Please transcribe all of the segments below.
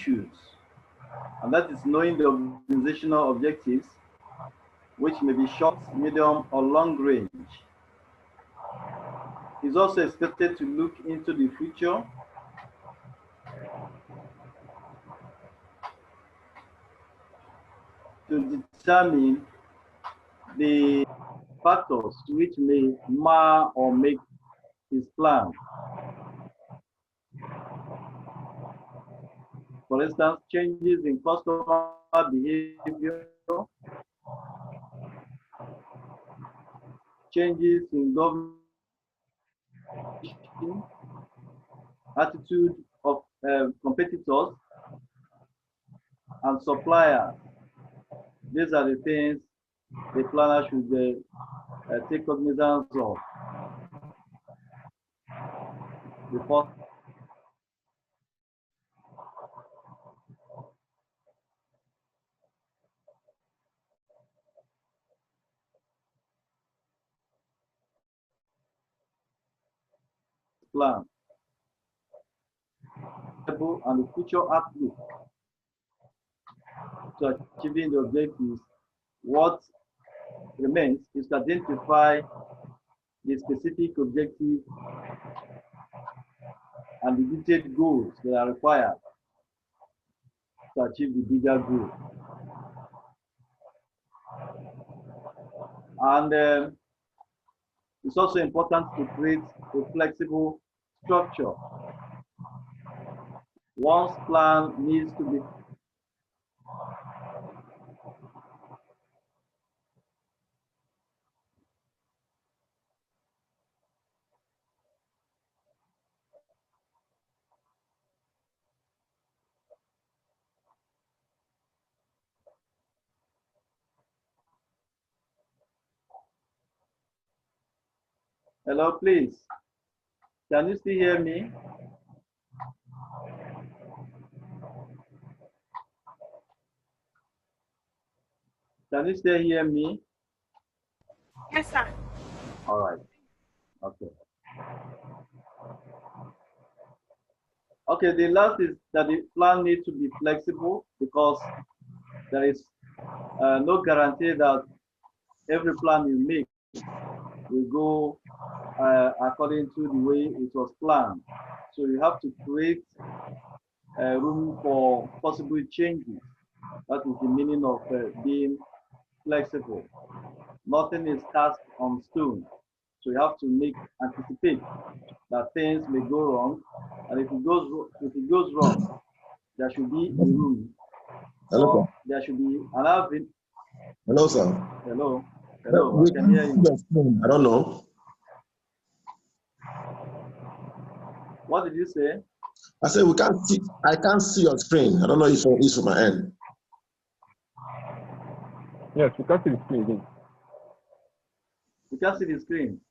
issues, and that is knowing the organizational objectives, which may be short, medium, or long range. Is also expected to look into the future to determine the factors which may mar or make his plan. For instance, changes in customer behavior, changes in government, attitude of competitors and suppliers. These are the things the planner should take cognizance of before plan and the future outlook to achieving the objectives. What remains is to identify the specific objective and the detailed goals that are required to achieve the bigger goal. And it's also important to create a flexible structure. One's plan needs to be Hello, please. Can you still hear me? Can you still hear me? Yes, sir. All right. Okay. Okay, the last is that the plan needs to be flexible because there is no guarantee that every plan you make will go according to the way it was planned. So you have to create room for possible changes. That is the meaning of being flexible. Nothing is cast on stone. So you have to anticipate that things may go wrong, and if it goes wrong, there should be a room. Hello, Or there should be an avenue. hello, sir. Hello, hello. I can hear you. I don't know. What did you say? I said we can't see. I can't see your screen. I don't know if it's from my end. Yes, we can see the screen again. You can see the screen.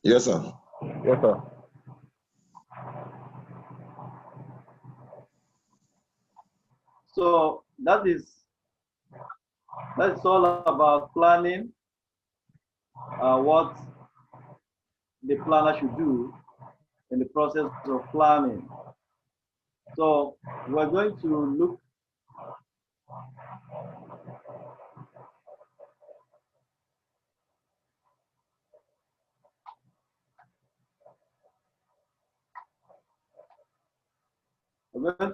Yes, sir. Yes, sir. So that's all about planning. What the planner should do in the process of planning. So we're going to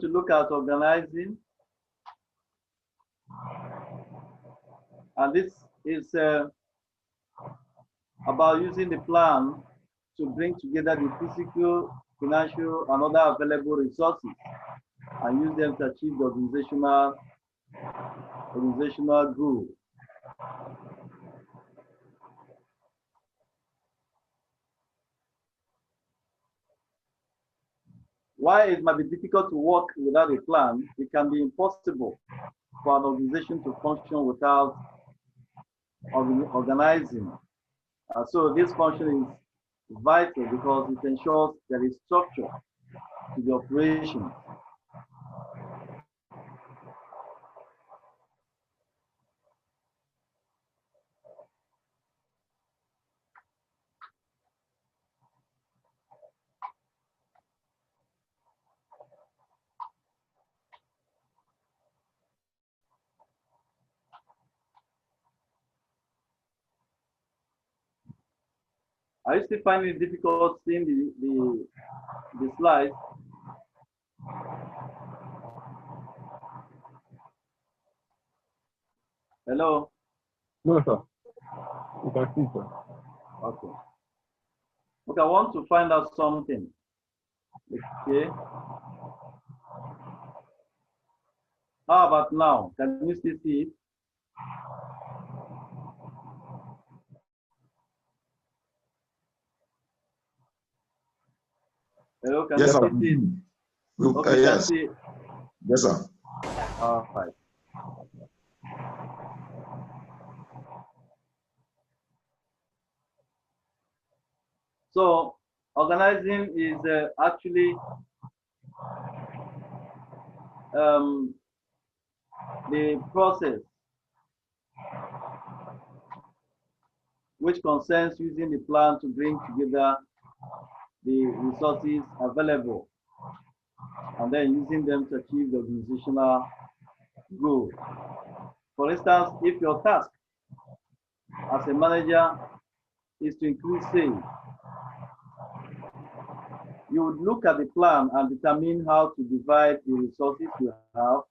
look at organizing, and this is about using the plan to bring together the physical, financial, and other available resources and use them to achieve the organizational goal. While it might be difficult to work without a plan, it can be impossible for an organization to function without organizing. So this function is vital because it ensures there is structure to the operation. Are you still finding it difficult seeing the slides? Hello? No, sir. You can see, sir. Okay. Okay, I want to find out something. Okay. How about now? Can you still see it? Hello, can Yes, you sir. still see it? Okay, Yes. see. Yes, sir. All right. So organizing is actually the process which concerns using the plan to bring together the resources available and then using them to achieve the organizational goal. For instance, if your task as a manager is to increase sales, you would look at the plan and determine how to divide the resources you have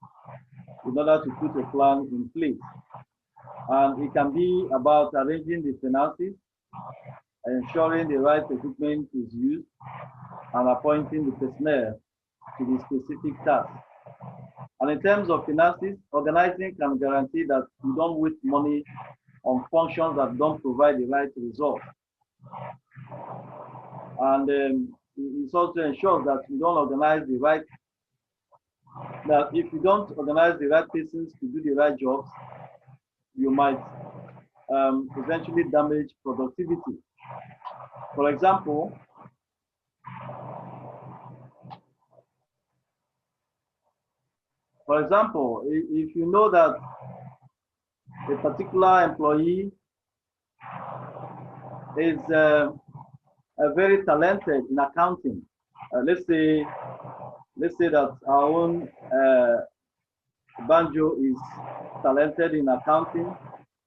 in order to put a plan in place. And it can be about arranging the finances, ensuring the right equipment is used, and appointing the personnel to the specific task. And in terms of finances, organizing can guarantee that you don't waste money on functions that don't provide the right result. And it also ensures that you don't organize the right, that if you don't organize the right persons to do the right jobs, you might eventually damage productivity. For example, if you know that a particular employee is very talented in accounting, let's say that our own Banjo is talented in accounting,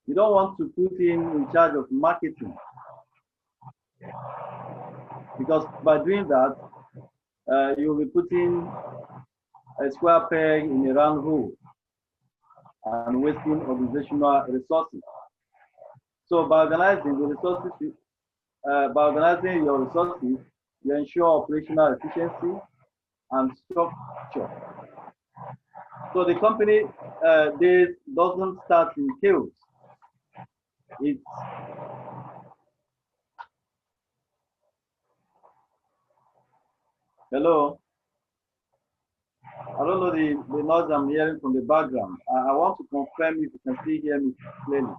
you don't want to put him in charge of marketing, because by doing that, you'll be putting a square peg in a round hole and wasting organizational resources. So by organizing the resources, by organizing your resources, you ensure operational efficiency and structure. So the company days doesn't start in chaos. It's hello. I don't know the noise I'm hearing from the background. I want to confirm if you can still hear me clearly.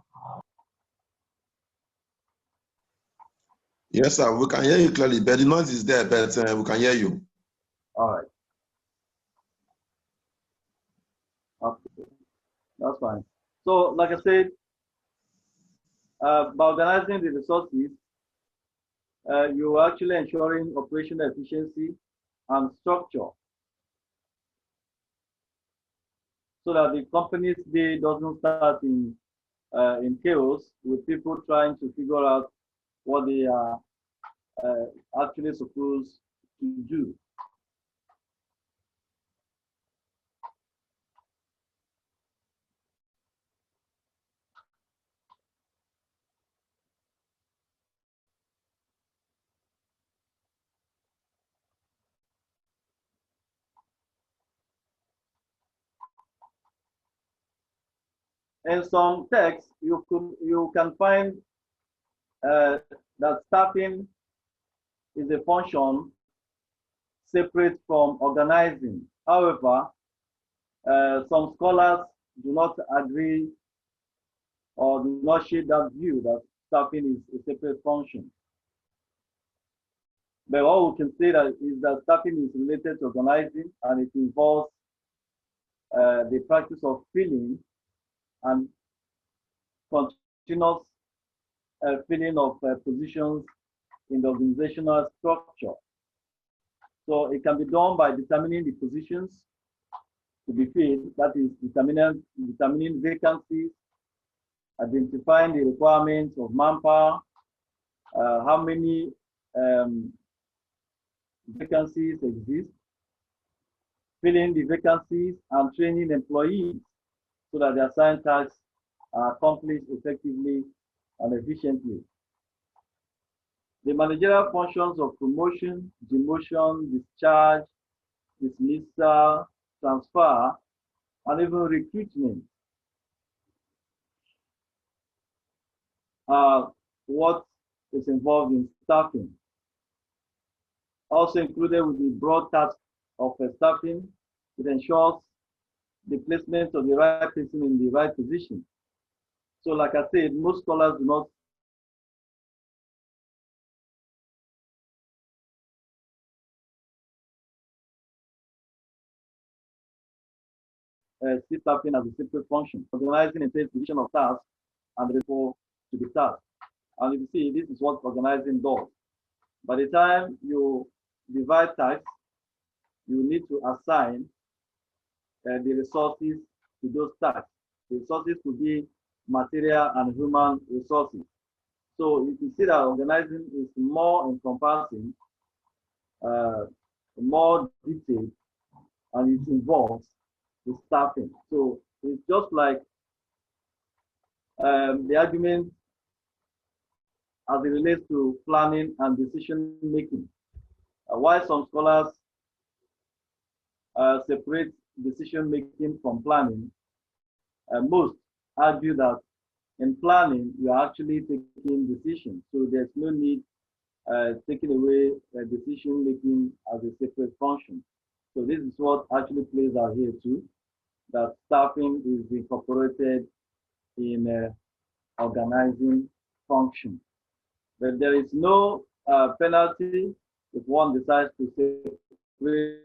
Yes, sir. We can hear you clearly, but the noise is there, but we can hear you. All right. Okay. That's fine. So, like I said, by organizing the resources, you're actually ensuring operational efficiency and structure, so that the company's day doesn't start in chaos with people trying to figure out what they are actually supposed to do. In some texts, you can find that staffing is a function separate from organizing. However, some scholars do not agree or do not share that view that staffing is a separate function. But what we can say is that staffing is related to organizing, and it involves the practice of filling and continuous filling of positions in the organizational structure. So it can be done by determining the positions to be filled, that is determining vacancies, identifying the requirements of manpower, how many vacancies exist, filling the vacancies, and training employees so that the assigned tasks are accomplished effectively and efficiently. The managerial functions of promotion, demotion, discharge, dismissal, transfer, and even recruitment are what is involved in staffing. Also included with the broad task of staffing, it ensures the placement of the right person in the right position. So like I said, most scholars do not see staffing as a separate function, organizing a position of tasks and therefore to the task. And you see, this is what organizing does. By the time you divide tasks, you need to assign the resources to those tasks. The resources could be material and human resources. So you can see that organizing is more encompassing, more detailed, and it involves the staffing. So it's just like the argument as it relates to planning and decision making. While some scholars separate decision making from planning, most argue that in planning, you are actually taking decisions. So there's no need taking away decision making as a separate function. So this is what actually plays out here too, that staffing is incorporated in organizing function. But there is no penalty if one decides to separate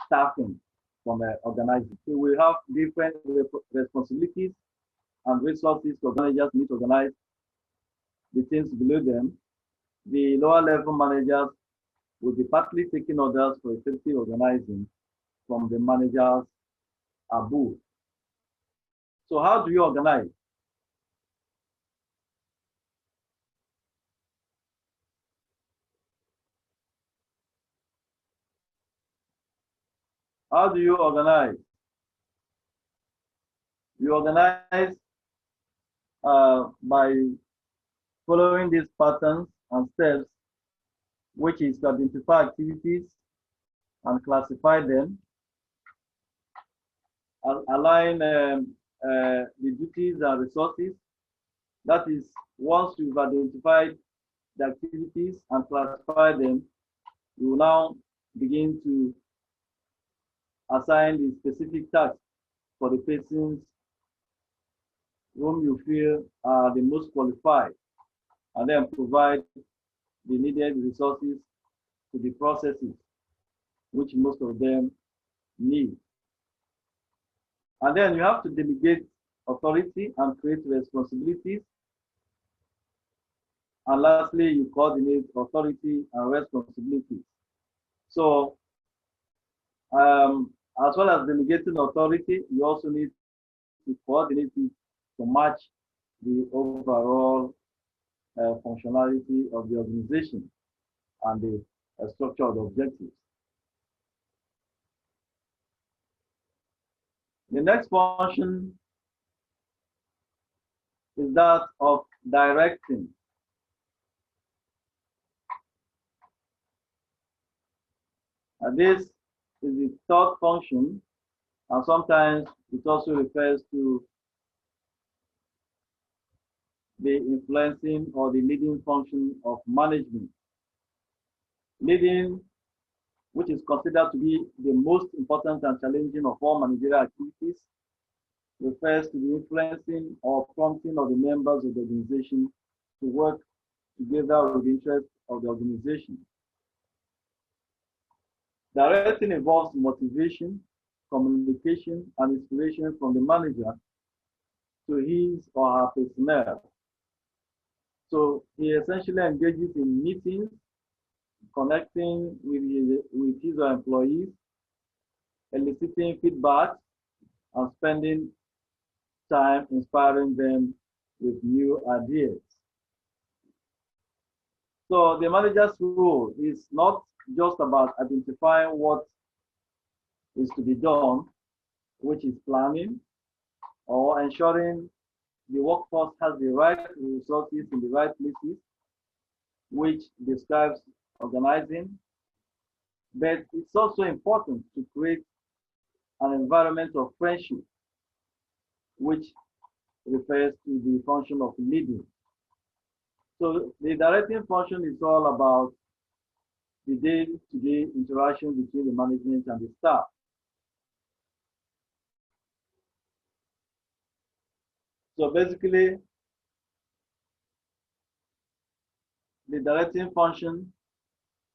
staffing from organizing. So we have different responsibilities and resources for managers need to organize the teams below them. The lower level managers will be partly taking orders for effective organizing from the managers above. So how do you organize? How do you organize? You organize by following these patterns and steps, which is to identify activities and classify them, align the duties and resources. That is, once you've identified the activities and classify them, you will now begin to assign the specific tasks for the persons whom you feel are the most qualified, and then provide the needed resources to the processes which most of them need. And then you have to delegate authority and create responsibilities. And lastly, you coordinate authority and responsibilities. So as well as delegating authority, you also need to coordinate it to match the overall functionality of the organization and the structure of the objectives. The next function is that of directing. And this is the third function, and sometimes it also refers to the influencing or the leading function of management. Leading, which is considered to be the most important and challenging of all managerial activities, refers to the influencing or prompting of the members of the organization to work together with the interests of the organization. Directing involves motivation, communication, and inspiration from the manager to his or her personnel. So he essentially engages in meetings, connecting with his or employees, eliciting feedback, and spending time inspiring them with new ideas. So the manager's role is not just about identifying what is to be done, which is planning, or ensuring the workforce has the right resources in the right places, which describes organizing. But it's also important to create an environment of friendship, which refers to the function of leading. So the directing function is all about the day-to-day interaction between the management and the staff. So basically, the directing function,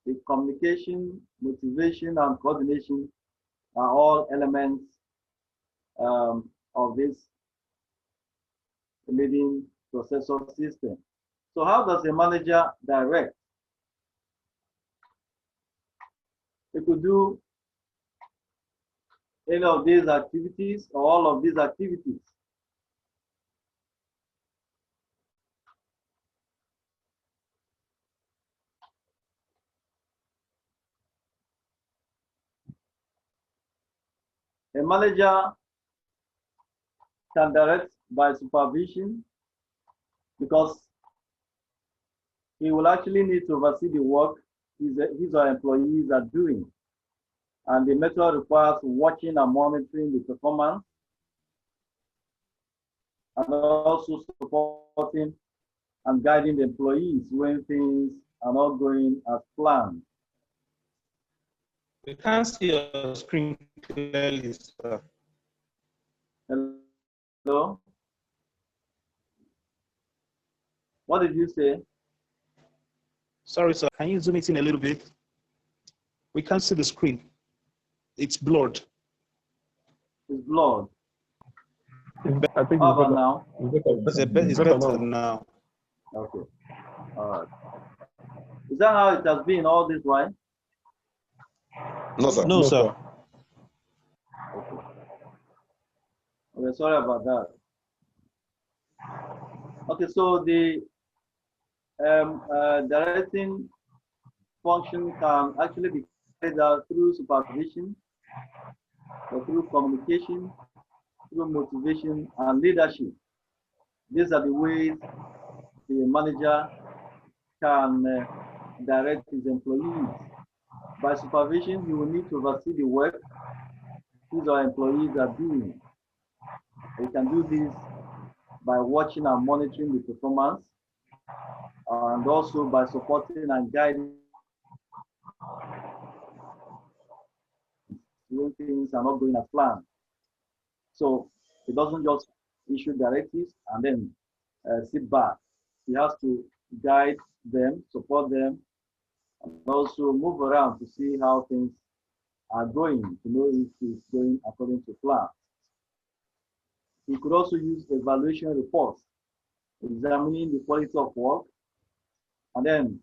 the communication, motivation, and coordination are all elements of this leading processor system. So how does a manager direct? He could do any of these activities or all of these activities. A manager can direct by supervision because he will actually need to oversee the work his or employees are doing. And the method requires watching and monitoring the performance and also supporting and guiding the employees when things are not going as planned. We can't see your screen clearly, sir. Hello? What did you say? Sorry, sir. Can you zoom it in a little bit? We can't see the screen. It's blurred. It's blurred. I think How it's about better. now? It's better now. Okay. All right. Is that how it has been all this while? No, sir. No, sir. Okay. Okay, sorry about that. Okay, so the directing function can actually be carried out through supervision, or through communication, through motivation and leadership. These are the ways the manager can direct his employees. By supervision, he will need to oversee the work his or employees are doing. He can do this by watching and monitoring the performance, and also by supporting and guiding when things are not going as planned. So he doesn't just issue directives and then sit back. He has to guide them, support them, and also move around to see how things are going, to know if it's going according to plan. He could also use evaluation reports, examining the quality of work, and then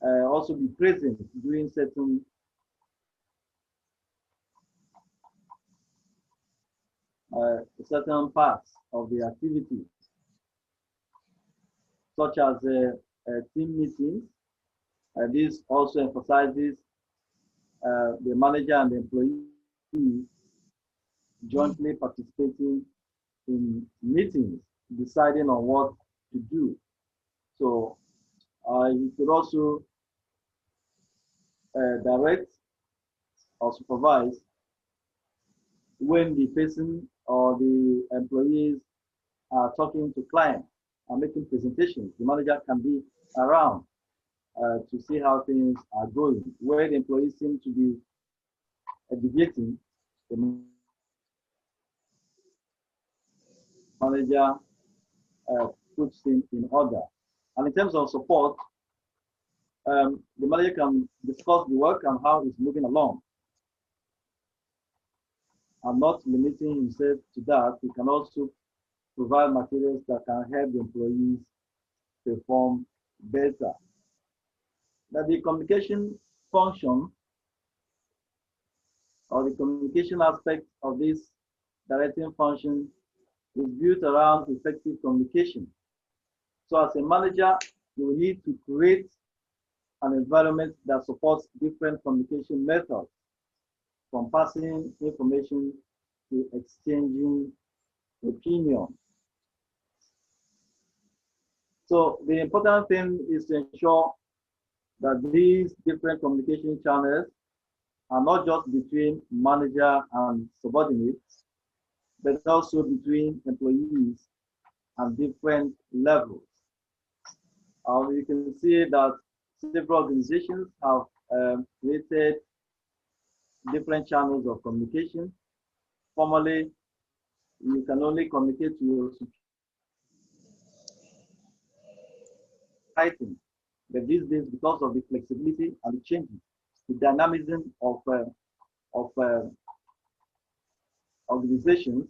also be present during certain parts of the activity, such as team meetings. This also emphasizes the manager and the employee jointly participating in meetings, deciding on what to do. So you could also direct or supervise when the person or the employees are talking to clients and making presentations. The manager can be around to see how things are going. Where the employees seem to be deviating, the manager puts things in order. And in terms of support, the manager can discuss the work and how it's moving along. And not limiting himself to that, he can also provide materials that can help the employees perform better. Now, the communication function or the communication aspect of this directing function is built around effective communication. So as a manager, you need to create an environment that supports different communication methods, from passing information to exchanging opinions. So the important thing is to ensure that these different communication channels are not just between manager and subordinates, but also between employees and different levels. You can see that several organizations have created different channels of communication. Formerly, you can only communicate to your writing, but these days, because of the flexibility and the changes, the dynamism of organizations,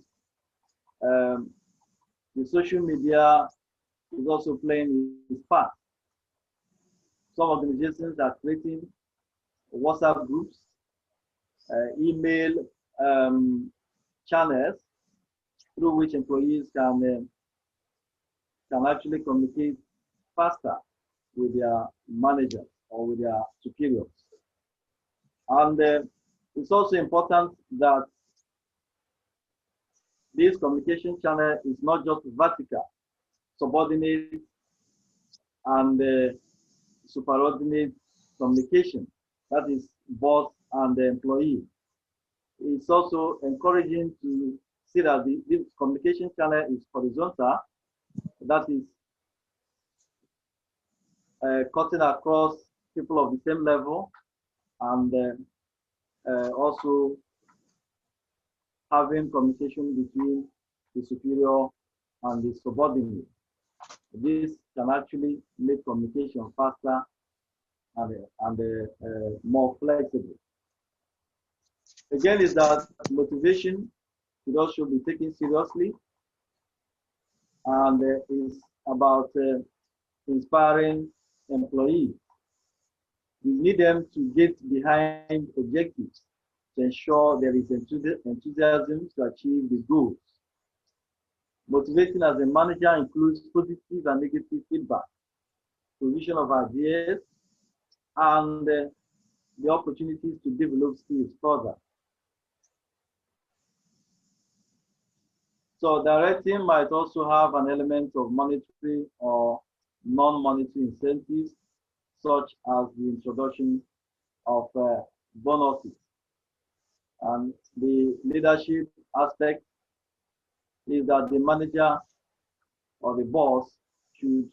the social media is also playing its part. Some organizations are creating WhatsApp groups, email channels through which employees can actually communicate faster with their managers or with their superiors. And it's also important that this communication channel is not just vertical, subordinate and superordinate communication, that is boss and the employee. It's also encouraging to see that this communication channel is horizontal, that is cutting across people of the same level, and also having communication between the superior and the subordinate. This can actually make communication faster and more flexible. Again, is that motivation should also be taken seriously, and is about inspiring employees. We need them to get behind objectives to ensure there is enthusiasm to achieve the goals. Motivating as a manager includes positive and negative feedback, provision of ideas, and the opportunities to develop skills further. So directing might also have an element of monetary or non-monetary incentives, such as the introduction of bonuses. And the leadership aspect is that the manager or the boss should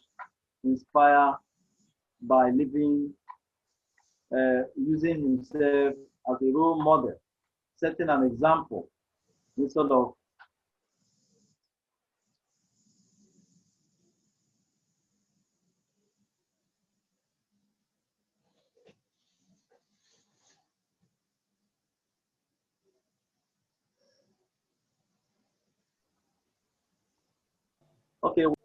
inspire by living, using himself as a role model, setting an example instead of okay.